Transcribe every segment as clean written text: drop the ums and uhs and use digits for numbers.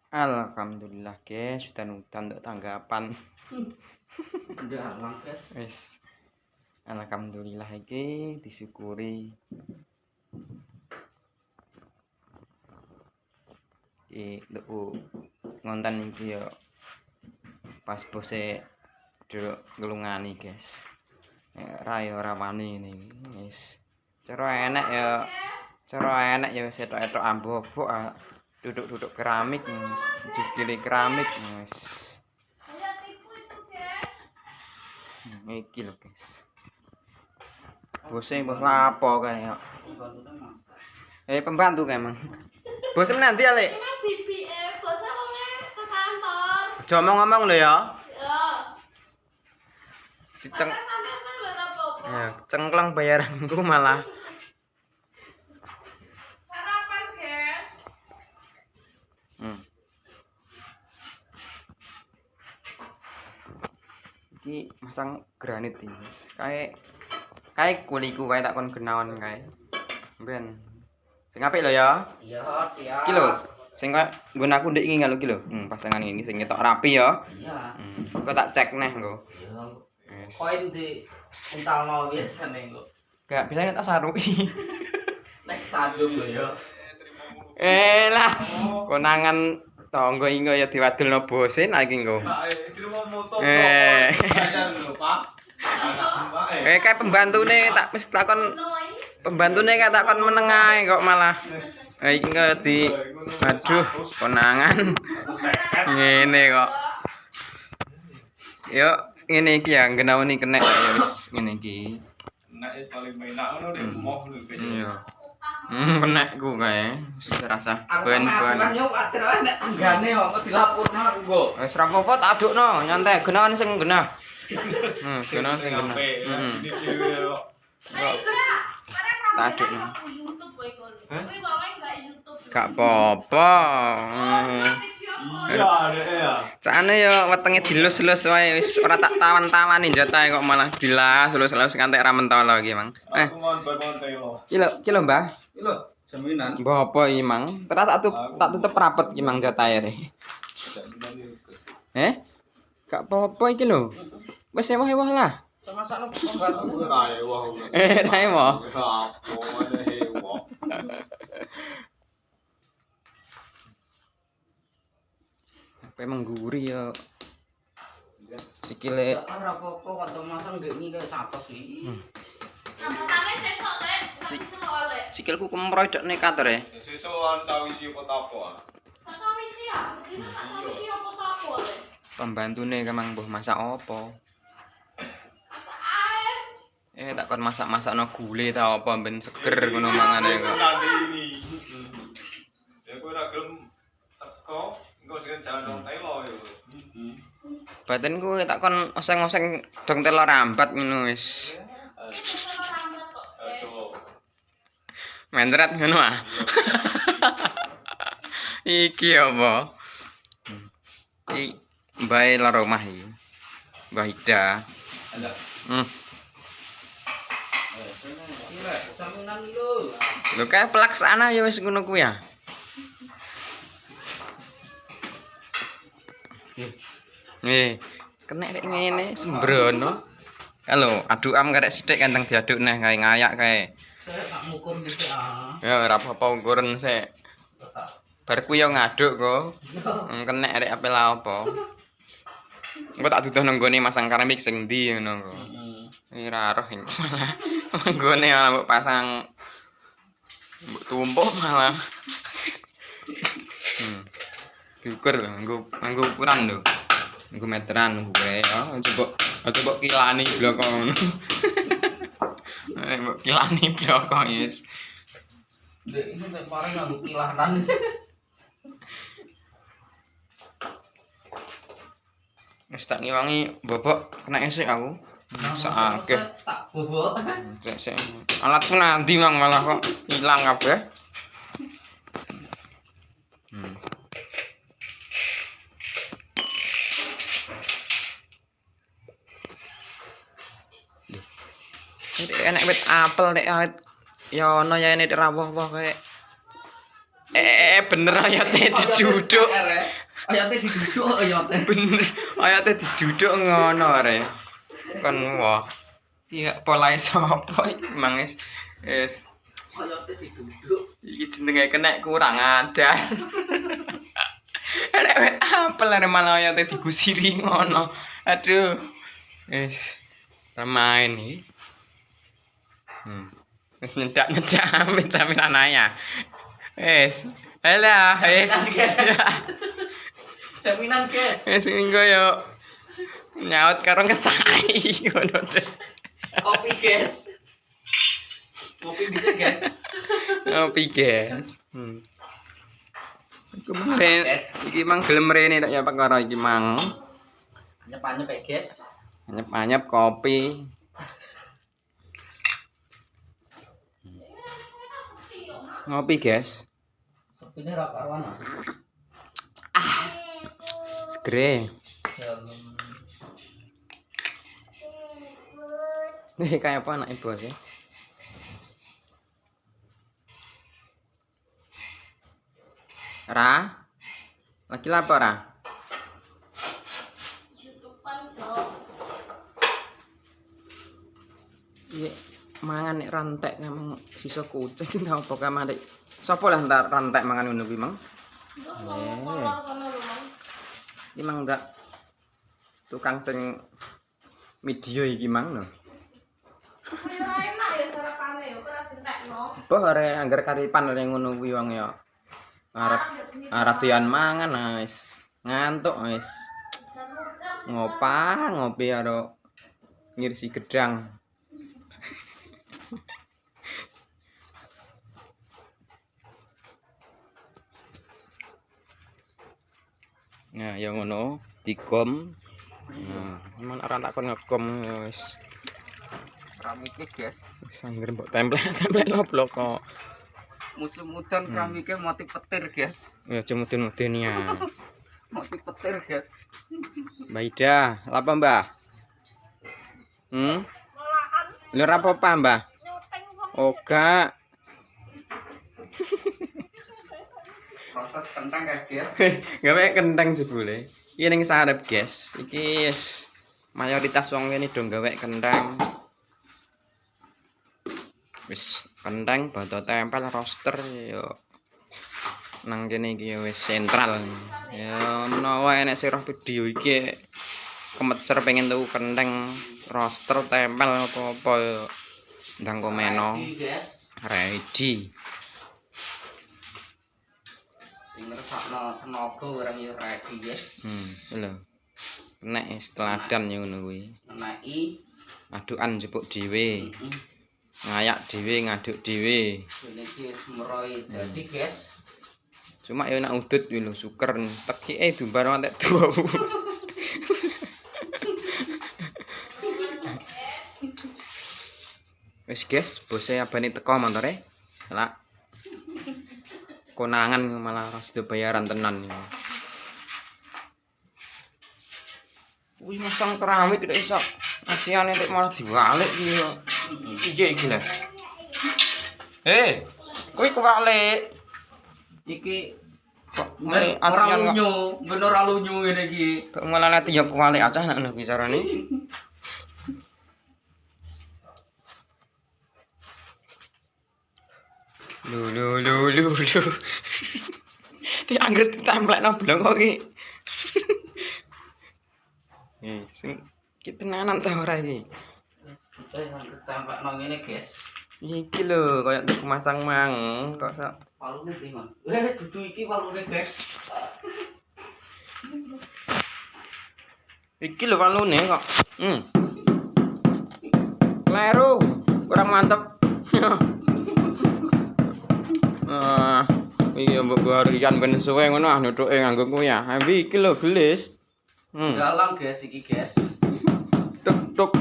Alhamdulillah guys, hutan-hutan untuk tanggapan. Udah lang guys. Wis. Alhamdulillah iki disyukuri. Nduk ngonten iki ya pas bose delok ngelungani guys. Ra ya ora wani ngene iki. Wis. Cara enek ya wis etok-etok ambobok duduk-duduk keramik wis jukile keramik wis. Iki lho guys. Bose mbah lapo kae. Pembantu kae emang. Bos menanti ya, Lek? Bos aku ke kantor. Aja ngomong lho ya. Ya. Diceng. Santai-santai lho apa-apa. Ya, cengkleng bayaranku malah. Sarapan, guys. Iki masang granit iki. Kae kuliku kae tak kon genawan kae. Ben. Sing apik lho ya. Iya, siap. Iki lho, sing kok nggon aku ndek iki lho iki lho. Pasangan ini sing ketok rapi ya. Iya. Kok tak cek neh engko. Iya. Wis. Koin di encalno biasane engko. Gak bisa tak saruki. Nek sadung lho ya. Lah, konangan tangga iki ya diwadulno bose nek iki engko. Terima moto bayar lho, Pak. Kayak pembantune tak wis takon pembantune kayak takon menengae kok malah. Iki kok di aduh konangan. Ngene kok. Yo ngene iki ya nggenawani kenek ya wis ngene iki. Nek paling enak ngono nek moh lho kayaknya. Iya. Kenekku kae wis rasa Ben. ben. Yo atur ae nek tanggane kok dilapurno aku nggo. Wis ra apa-apa tak adukno nyantai genawan sing genah. Genawan sing genah. Ini dhewe kok. Tak adukno. YouTube kowe kon. Kowe wae enggak YouTube. Gak apa-apa. Iya, ya. Cakane yo wetenge dilus-lus wae wis ora tak tawan-tawani jatahe kok malah dilas lus-lus kantek ra mentolo iki, Mang. Aku ngon telo. Iki lho, Mbah. Iki lho, jaminan. Mbah apa iki, Mang? Tak tutup rapet iki, Mang, jatahe. Gak apa-apa iki lho. Wis ewah-ewah lah. Sama-sama pembantu. Ora ewah. Ra ewah. Apa meneh ewah. Apa mengguri ya. Sikile Ora apa-apa kok masang ndek iki kaya sapa sih. Sampane sesuk lek, celok lek. sikilku kemproy dek nekat re. Sesuk anu tawisi apa tapo. Tak cawisi ya. Dina tak cawisi apa tapo lek. Pembantune kemang mbuh masak apa? Masak air. Tak kon masak-masakno gule ta apa ben seger ngono mangane kok. Ini. Ya kowe ora gelem teko, engko sing jalan nang telo yo. Batinku tak kon oseng-oseng dong telo rambat ngono wis. Aduh. Mencret ngono ah. Iki apa? Iki mbae lar omah iki. Mbah Ida. Ada. Saminan lho. Lho kae pelaksana ya wis ngono kuwi ya. Kena nek ngene sembrono. Halo, adukam karek sithik kanteng diaduk neh kae ngayak kae. Saya tak ngukur dhisik ah. Ya ora apa-apa ukuran sik. Bar ku yo ngaduk kok. Kena rek apel apa. Engko tak duduh nang gone masang keramik sing ndi ngono kok. Iki ra roh engko malah. Nggone malah mbok pasang mbok tumpuk malah. Diukur lho, nganggo ukuran lho. Nganggo meteran nggo kae ya. Coba kilani blok ngono. Mbok kilani blok wis. Ndek iki nek pareng nganggo kilanan. Wis tak ngiwangi bobok kena esik aku. Sakake. Tak bobok. Sik. Alatku nanti Mang malah kok ilang kabeh. Enak wit apel nek awet ya ana ya nek rawuh-wah kae. Bener ayate diduduk. Oyotnya diduduk oyotnya. Bener, oyotnya diduduk ngono are. Kon wah. Iya polahe sapa iki mang wis Oyotnya diduduk. iki jenenge kena kurang ajar. Nek apel are malah oyotnya digusiri ngono. Aduh. Wis main iki. Wis nyedak-nyedak ambek jaminan ayah. Wis. Alah, wis. Jaminan guys. Wis engko yo nyaut karo ngesai ngono. Kopi guys. Kopi bisa guys. Ngopi, guys. Kemarin iki mang gelem rene tak ya perkara iki mang. Anyep-anyep ya guys. Anyep-anyep kopi. Ngopi, guys. Kopinya ra karuan. Segere. Nih kayak apa anak ibu sih? Ra? Lagi lapar, Ra? Iya, mangan nek rantek ngamang sisa kucing ta apa kamane. Sopo lah entar rantek mangan ngono kuwi, Mang? Iki Mang ndak tukang sing video iki, Mang. No. Enak ya sarapane ya, ora ditekno. Boh are anggar karipan are ngono kuwi wong ya. Arep dian mangan wis. Ngantuk wis. Ngopi karo ngirisi gedang. Nah, ya ngono, digom. Nah, men ora tak kon ngegom wis. Keramiknya guys. Wis anggere mbok template noblok kok. Musim udan keramiknya motif petir guys. Ya cemudun-mudun ya. Motif petir guys. Mbak Ida, apa Mbah? Lho ora apa-apa, Mbah? Oga. Proses kentang ya guys. Gawe kentang jebule. Iki ning sarep, guys. Iki wis mayoritas wong kene do gawe kentang. Wis kentang bata tempel roster yo nang kene iki wis sentral. Ya menawa enek sirah video iki kemecer pengen tuku kentang roster tempel apa-apa yo ndang komeno. Ready. Sing ngersakno tenaga orang yo ready guys. Lho. Nek teladan yo ngono kuwi. Neneki Adukan jepuk dhewe. Ngayak dhewe, ngaduk dhewe. ini guys meroi dadi guys. Cuma ya nek udut kuwi lho suker tekike dumbar entek tuwa. Wis guys, bose abane teko montore. Lah. Konangan malah ora sida bayaran tenan iki. Wih masang keramik tidak iso. Aciane nek malah diwalik iki yo. Iki lho. Kuwi kewalik. Iki Kok ora lunyu, ben ora lunyu ngene iki. Kok malah lati yo kewalik acah nek ngono kuwi carane. Lu. Dia angger ditemplekno blong kok iki. Sing iki tenanan ta ora iki? Tampak nang ngene guys. Iki lho koyo masang mang kok sak Palune iki, Mang. Dudu iki palune guys. iki lho walune kok. Kleru, kurang mantep. Iya mbok harian ben suwe ngono ah nutuke nganggo kuwi ya. Ambi iki lho gelis. Dalang guys iki guys. Tuk.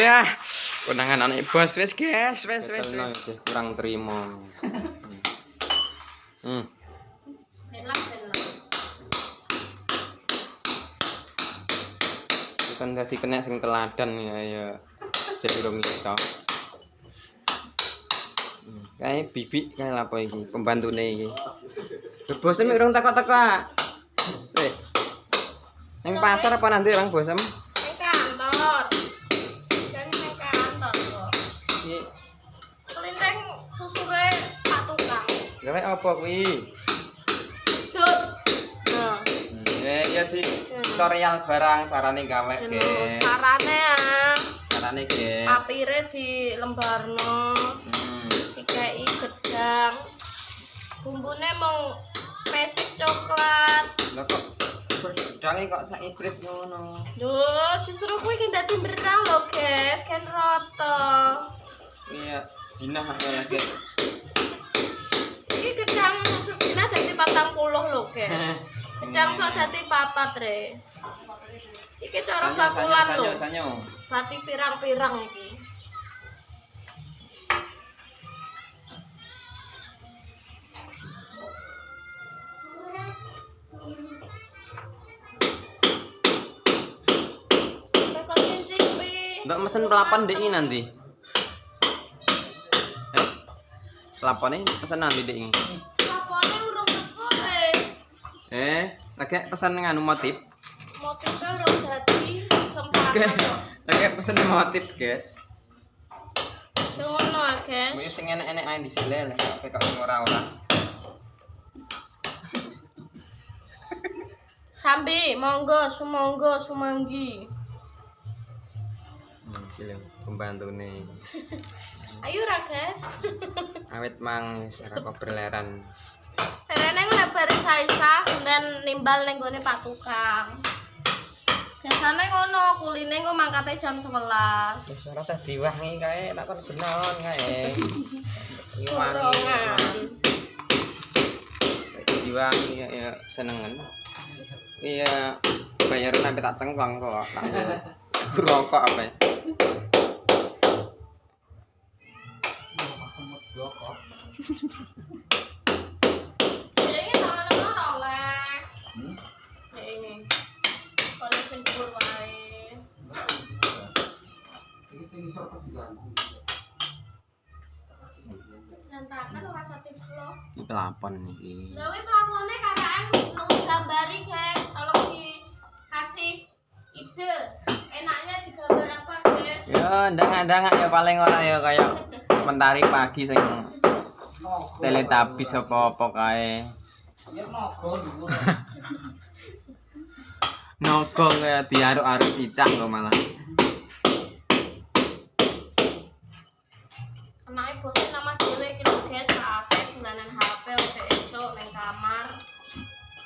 Ya, konangan anak bos wis guys, wis. Kurang terima. Kan dadi kena sing teladan ya jek urung iso. Kae bibik kae lapo iki pembantune iki. Bosem urung teko-teko. Nang pasar apa nanti orang bosem? Nang kantor. Jadi nang kantor kok. Iki Kelinteng susure Pak Tukang. gawe apa kuwi? Dut. Nah, Ya di tutorial barang carane gawe, guys. carane ya. Carane, guys. Papire dilembarno. Dikei gedang. Bumbune mung mesis coklat. Lah kok gedange kok sak ibrit ngono. Duh, justru kuwi ki dadi berang lho, guys. Kan rata. Iya, jinah lagi. Iki gedang sejina dadi 40 lho, guys. Gedang kok dadi 4 re. Iki cara bakulan lho. Sanyo. Berarti pirang-pirang iki. Kok cici. Ndak mesen pelapon dek ini nanti. Pelapone pesen nanti dek ini. Lapone urung teko Lagi pesen nganu motif. motifnya urung dadi Oke. sempurna. Lagi pesen motif, guys. Ngono ya, guys. Kuwi sing enek-enek ae disile lek kok ora-ora. Sambi, monggo, sumangga, sumanggi. Iki lho pembantune. Ayo ra, guys. Awet mang wis ora kok berleran. Rene nek bari saisa dan nimbal ning gone Pak Tukang. Biasane ngono, kuline engko mangkate jam 11. Wis ora usah diwangi kae takon benaon kae. Iki Borongan. Diwangi ya senengen. Iya, bayaran sampai tak cengklang kok. Rokok apa ya? Ini tangan oleh. Ya ini. Kalau sing dhuwur wae. Nantakan ora satif lo. Iki pelapon iki. Lha kuwi plafone KKN gambari, guys. Tolong dikasih ide. Enaknya digambar apa, guys? Ya, ndang-ndang ya paling ora ya kaya mentari pagi sing Teletubbies apa-apa kae. Ya naga dulu. Naga kaya diaruk-aruk cicak kok malah. Anake bose nama dhewe iki lho, guys. Akeh dolanan HP udah esuk ning kamar.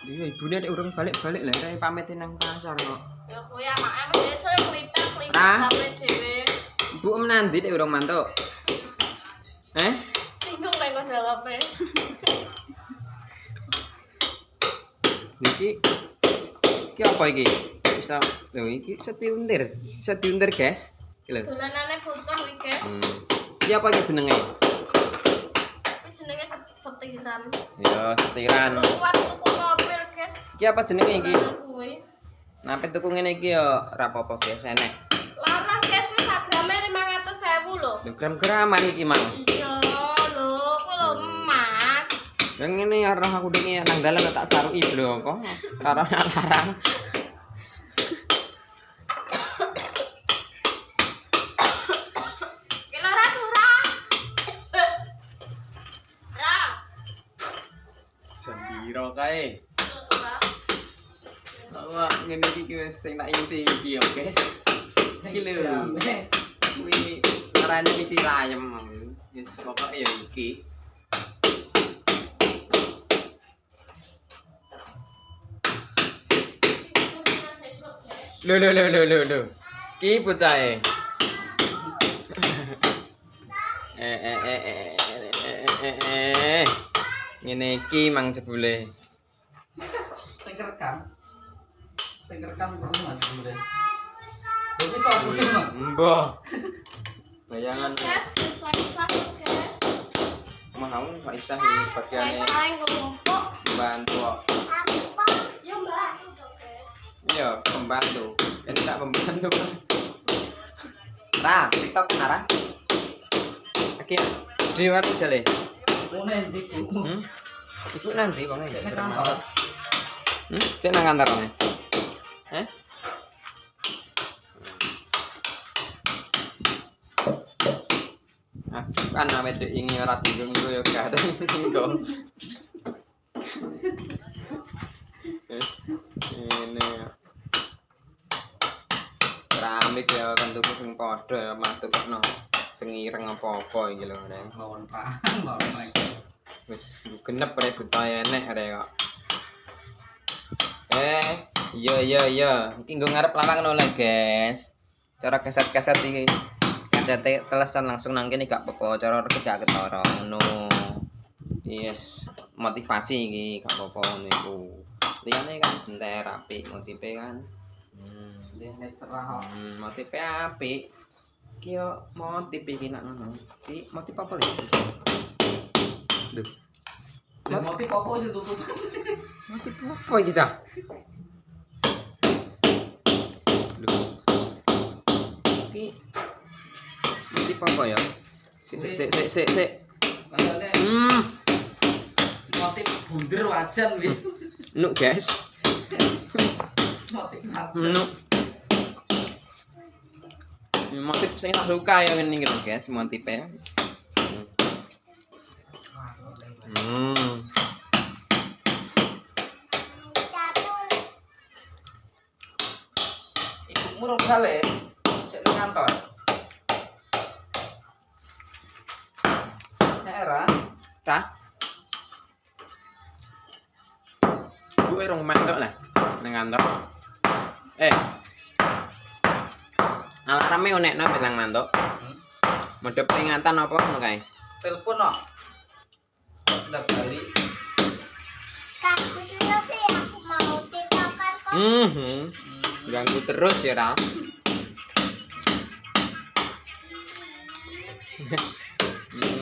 Iya, ibune nek urung balik-balik lah kae pamit nang pasar kok. Ya kuwi anake wis esuk klipet Ah. HP dhewe. Ibu menandi nek urung mantuk. Bingung lek kok jawabnya. Iki apa iki? Bisa lho iki setiuntir. Setiuntir, guys. Iki lho. Dolanane bocah iki, guys. Iki apa iki jenenge? Iki jenenge setiran. Ya, setiran. Kuat tuku mobil, guys. Iki apa jenenge iki? Dolanan kuwi. Nape tuku ngene iki ya ora apa-apa, guys, enek. Larang, guys, kuwi sak grame 500.000 lho. Lho gram-graman iki, Mang. Iya lho, kuwi lho emas. Yang ngene ya roh aku dene nang dalan tak saruki blo kok. Ora larang. Ki lara kurang. Ra. Sembiro kae. Wah, ngene iki wis sing tak inti iki ya, guys. Iki lho. Kuwi carane iki layem. Wis pokoke ya iki. Lho. Ki bocahe. Ngene iki mang jebule. Sing kerekam perlu Mas sebenarnya. Jadi sopo iki, Mas? Mbah. Bayangan Guys, bisa-bisa, guys. mau Pak Isah iki bagiane Saya ngelumpuk. bantu kok. Ya mbak, itu guys. Iya, pembantu. Ini tak pembantu kan. Ra, TikTok Ra. Oke. Di mana jale? Mune ndi Bu? Iku nang ndi wong e? Nek kantor. Cek nang kantor ne. Heh? Kan awet ingin ora dinggo ya gak ada dinggo. Ini keramik ya kan tuku sing padha matukno sing ireng apa-apa iki lho Rek. Mawon Pak. Mawon. Wis genep rek butahe enek rek kok. Iya. Iki nggo ngarep lawang ngono lho, guys. Cara keset-keset iki. Kesete telesan langsung nang kene gak apa-apa, cara rek gak ketara ngono. Yes, motivasi iki gak apa-apa ngono iku. Liyane kan bentar apik motive kan. Nek cerah kok. Motive apik. Ki yo motive iki nak ngono. Ki motive apa lho? Duh. Motif apa sih tutup? Motive apa iki, Cah? Duh. Ki motive apa ya? Sik. Maksudnya motif bunder wajan wi. Nuk, guys. Motif wajan. Nuk. Motif sing tak suka ya ngene iki lho, guys, motife. Ibumu rong balik. Sik nang kantor. Era. Tah. Gue rong mandok lah nang kantor. Alarme onekno bilang mandok. Mode peringatan apa ngono kae? Telepon no. Udah balik. Kak, itu sih aku mau tiktokan kok. Ganggu terus ya, Ra.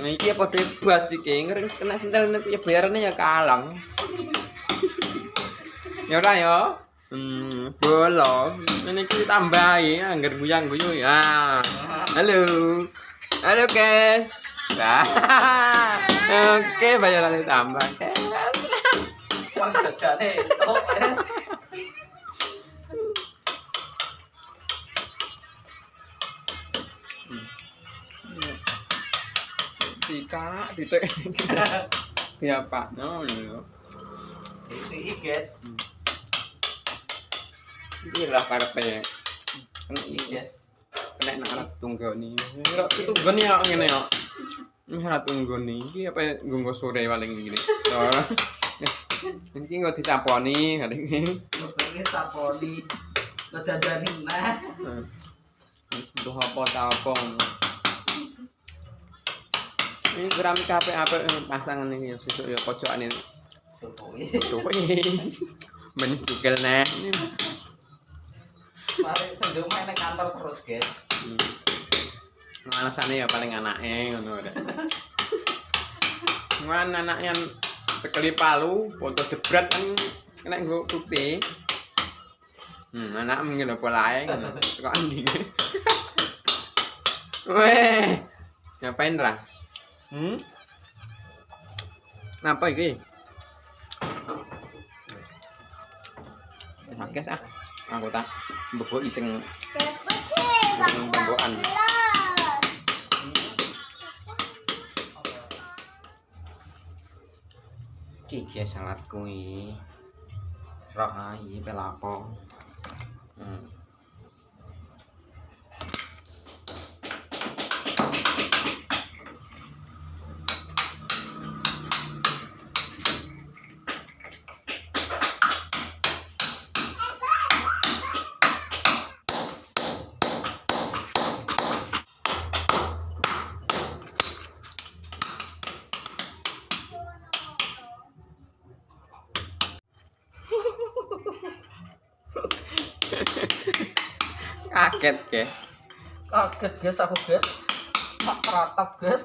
Iki apa bebas iki, ngering kena sentel nek ya bayarane ya kalang. Ya ora ya. Bolong. Niki tambahi anggar guyang-guyu ya. Halo guys. Nah. Oke, bayaran ditambah, guys. Uang jajane tok, guys. Tika, ditek. Ya, Pak. No. Iki, guys. Iki lah karepe. Kena iki, guys. Kena nang anak tunggoni. Ora tunggoni ya ngene ya. Ora tunggoni. Iki apa nggo sore paling ngene. Ora. Wis iki nggo disaponi hari iki. Pengen saponi. Lo dandani nah. Wis duh apa ta apa. Ini keramik apik pasangan iki ya sesuk ya pojokane. Tuh. Mencukil neh. Mari sendiri main nang kantor terus, guys. Alasane ya paling anake ngono rek. Ngan anaknya sekali palu, foto jebret kan kena nggo bukti. Anak mungkin apa lae ngono. Kok andi. Weh. Ngapain, Ra? Napa iki? Guys aku tak mbok iseng pembokan. Iki salatku iki. Roh ae pelapo. Kaget, guys. Kaget, guys, aku, guys. Tak teratap, guys.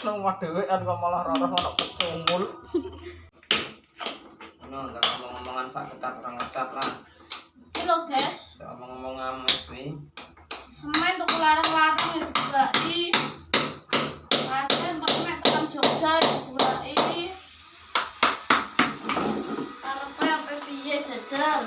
Nang omah dhewean kok malah roroh ana pecungul. No, ndak ngomong-ngomongan sak kecat orang ngecat lah. lho, guys. Ngomong-ngomong ames nih. Semen tuku larang-larang itu dibulaki. Pasir untuk nek tekan Jogja dibulaki. Karepe apa piye jajal?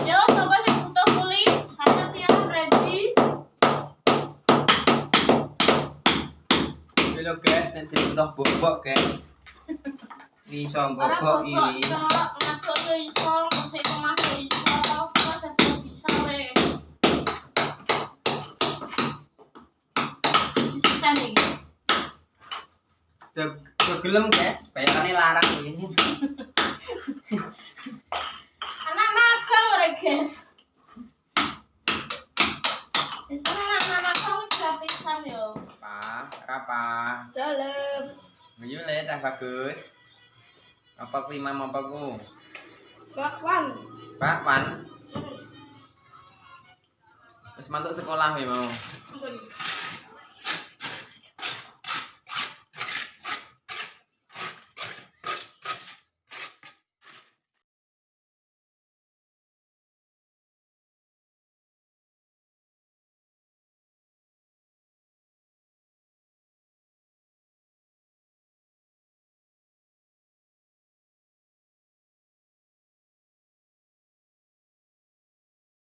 Yo, coba sing butuh kuli, saya siap ready. Halo guys, nek sing butuh bobok guys. Iso Ora bobok bobok, ini. ngaduk yo iso, ngesik omah yo iso, terus ada bisa we. Disikan iki. Gelem guys, bayarane larang ini. Anak magang rek, guys. Di sana anak magang gratisan yo. Apa? Dalem. Ayo le cah bagus. Apa ku imam apa ku? Bakwan. Pak Wan. Wis mantuk sekolah ya mau. Ampun.